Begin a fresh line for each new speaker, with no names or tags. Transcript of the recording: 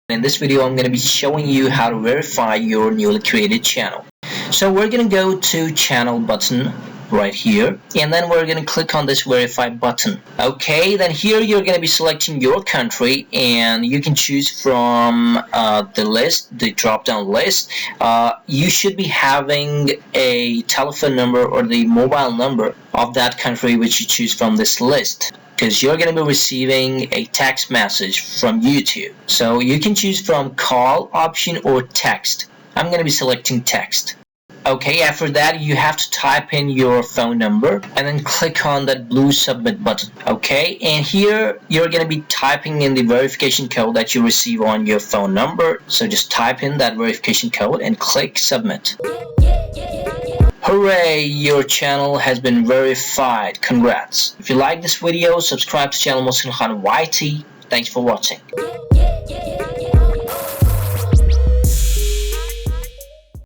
In this video, I'm going to be showing you how to verify your newly created channel. So we're going to go to channel button right here, and then we're going to click on this verify button. Okay, then here you're going to be selecting your country, and you can choose from the drop down list. You should be having a telephone number or the mobile number of that country which you choose from this list, because you're going to be receiving a text message from YouTube. So you can choose from call option or text. I'm going to be selecting text. Okay, after that you have to type in your phone number and then click on that blue submit button. Okay, and here you're going to be typing in the verification code that you receive on your phone number. So just type in that verification code and click submit. Hooray! Your channel has been verified. Congrats! If you like this video, subscribe to channel Mohsin YT. Thanks for watching.